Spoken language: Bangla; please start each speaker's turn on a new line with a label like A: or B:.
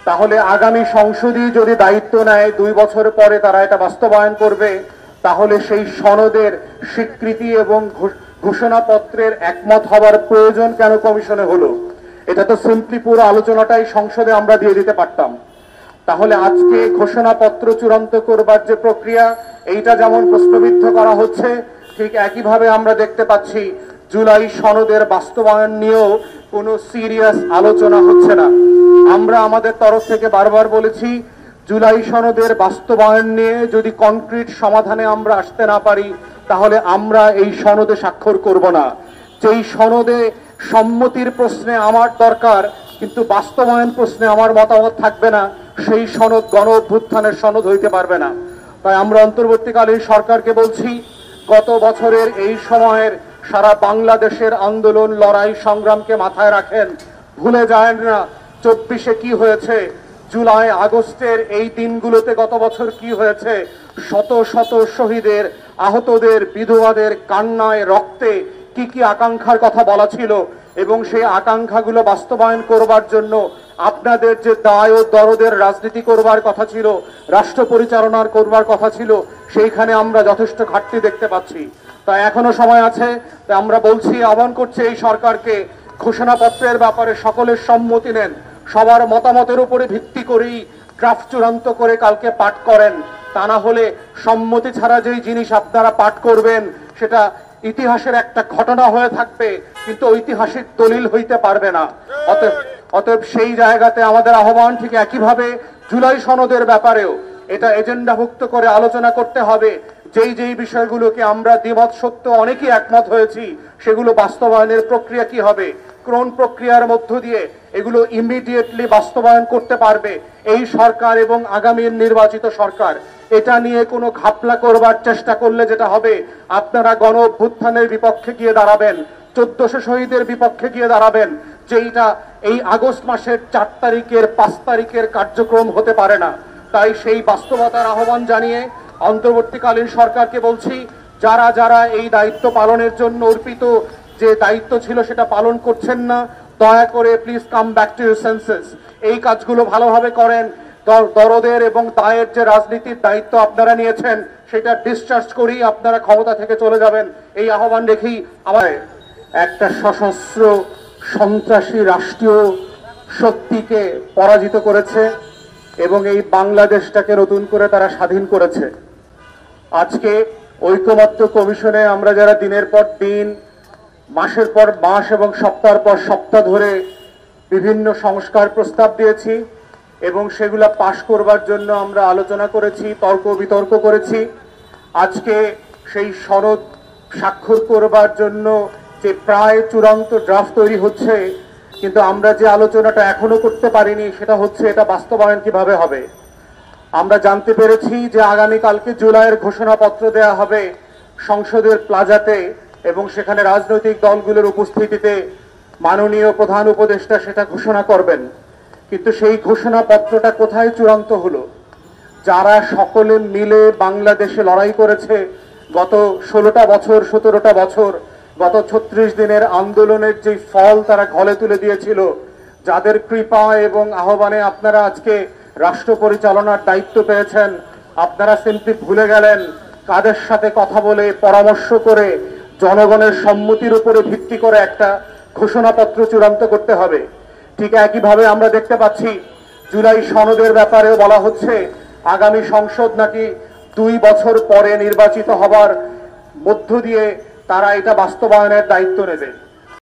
A: তাহলে আগামী সংসদই যদি দায়িত্ব নেয় 2 বছর পরে তারা এটা বাস্তবায়ন করবে, তাহলে সেই সনদের স্বীকৃতি এবং ঘোষণাপত্রের একমত হওয়ার প্রয়োজন কেন কমিশনে হলো? এটা তো সিম্পলি পুরো আলোচনাটাই সংসদে আমরা দিয়ে দিতে পারতাম। তাহলে আজকে ঘোষণাপত্র চূড়ান্ত করবার যে প্রক্রিয়া, এইটা যেমন প্রশ্নবিদ্ধ করা হচ্ছে, ঠিক একইভাবে আমরা দেখতে পাচ্ছি জুলাই সনদের বাস্তবায়ন নিয়েও কোনো সিরিয়াস আলোচনা হচ্ছে না। আমরা আমাদের তরফ থেকে বারবার বলেছি, জুলাই সনদের বাস্তবায়ন নিয়ে যদি কনক্রিট সমাধানে আমরা আসতে না পারি, তাহলে আমরা এই সনদে স্বাক্ষর করব না। যেই সনদে সম্মতির প্রশ্নে আমার দরকার, কিন্তু বাস্তবায়ন প্রশ্নে আমার মতামত থাকবে না, সেই সনদ গণ অভ্যুত্থানের সনদ হইতে পারবে না। তাই আমরা অন্তর্বর্তীকালীন সরকারকে বলছি, গত বছরের এই সময়ের সারা বাংলাদেশের আন্দোলন, লড়াই, সংগ্রামকে মাথায় রাখেন। ভুলে যায় না 24-এ কি হয়েছে, জুলাই আগস্টের এই দিনগুলোতে গত বছর কি হয়েছে, শত শত শহীদের, আহতদের, বিধবাদের কান্নায়, রক্তে কি কি আকাঙ্ক্ষার কথা বলা ছিল, এবং সেই আকাঙ্ক্ষাগুলো বাস্তবায়ন করবার জন্য আপনাদের যে দায় ও দরদের রাজনীতি করবার কথা ছিল, রাষ্ট্র পরিচালনার করবার কথা ছিল, সেইখানে আমরা যথেষ্ট ঘাটতি দেখতে পাচ্ছি। তাই এখনো সময় আছে। তাই আমরা বলছি, আহ্বান করছি এই সরকারকে, ঘোষণাপত্রের ব্যাপারে সকলের সম্মতি নেন, সবার মতামতের উপরে ভিত্তি করেই ড্রাফট চূড়ান্ত করে কালকে পাঠ করেন। তা না হলে সম্মতি ছাড়া যেই জিনিস আপনারা পাঠ করবেন, সেটা ইতিহাসের একটা ঘটনা হয়ে থাকবে, কিন্তু ঐতিহাসিক দলিল হইতে পারবে না। অতএব সেই জায়গাতে আমাদের আহ্বান ঠিক একইভাবে জুলাই সনদের ব্যাপারেও এটা এজেন্ডাভুক্ত করে আলোচনা করতে হবে। যেই বিষয়গুলোকে আমরা দ্বিমত সত্য অনেকেই একমত হয়েছি, সেগুলো বাস্তবায়নের প্রক্রিয়া কি হবে, কোন প্রক্রিয়ার মধ্য দিয়ে এগুলো ইমিডিয়েটলি বাস্তবায়ন করতে পারবে এই সরকার এবং আগামী নির্বাচিত সরকার। এটা নিয়ে কোনো ঘাপলা করবার চেষ্টা করলে যেটা হবে, আপনারা গণ অভ্যুত্থানের বিপক্ষে গিয়ে দাঁড়াবেন, 1400 শহীদের বিপক্ষে গিয়ে দাঁড়াবেন, যেটা এই আগস্ট মাসের 4 তারিখের 5 তারিখের কার্যক্রম হতে পারে না। তাই সেই বাস্তবতার আহ্বান জানিয়ে অন্তর্বর্তীকালীন সরকারকে বলছি, যারা যারা এই দায়িত্ব পালনের জন্য অর্পিত যে দায়িত্ব ছিল সেটা পালন করছেন না, দয়া করে please come back to your senses. এই কাজগুলো ভালোভাবে করেন। দরদের এবং দায়ের যে রাজনীতির দায়িত্ব আপনারা নিয়েছেন, সেটা ডিসচার্জ করেই আপনারা ক্ষমতা থেকে চলে যাবেন, এই আহ্বান রেখেই আমার একটা সশস্ত্র সন্ত্রাসী রাষ্ট্রীয় শক্তিকে পরাজিত করেছে এবং এই বাংলাদেশটাকে নতুন করে তারা স্বাধীন করেছে। আজকে ঐকমত্য কমিশনে আমরা যারা দিনের পর দিন, মাসের পর মাস এবং সপ্তাহের পর সপ্তাহ ধরে বিভিন্ন সংস্কার প্রস্তাব দিয়েছি এবং সেগুলা পাশ করবার জন্য আমরা আলোচনা করেছি, তর্ক বিতর্ক করেছি। আজকে সেই সনদ স্বাক্ষর করবার জন্য যে প্রায় চূড়ান্ত ড্রাফট তৈরি হচ্ছে, কিন্তু আমরা যে আলোচনাটা এখনো করতে পারিনি সেটা হচ্ছে এটা বাস্তবায়ন কিভাবে হবে। আমরা জানতে পেরেছি যে আগামীকালকে জুলাইয়ের ঘোষণাপত্র দেয়া হবে সংসদের প্লাজাতে এবং সেখানে রাজনৈতিক দলগুলোর উপস্থিতিতে মাননীয় প্রধান উপদেষ্টা সেটা ঘোষণা করবেন। কিন্তু সেই ঘোষণাপত্রটা কোথায় চূড়ান্ত হলো? যারা সকলে মিলে বাংলাদেশে লড়াই করেছে গত 16টা বছর, 17টা বছর, গত 36 দিনের আন্দোলনের যে ফল তারা ঘলে তুলে দিয়েছিল, যাদের কৃপা এবং আহ্বানে আপনারা আজকে রাষ্ট্র পরিচালনার দায়িত্ব পেয়েছেন, আপনারা সিম্পলি ভুলে গেলেন কাদের সাথে কথা বলে, পরামর্শ করে, জনগণের সম্মতির উপরে ভিত্তি করে একটা ঘোষণাপত্র চূড়ান্ত করতে হবে। ঠিক একইভাবে আমরা দেখতে পাচ্ছি জুলাই সনদের ব্যাপারেও বলা হচ্ছে আগামী সংসদ নাকি 2 বছর পরে নির্বাচিত হবার মধ্য দিয়ে তারা এটা বাস্তবায়নের দায়িত্ব নেবে।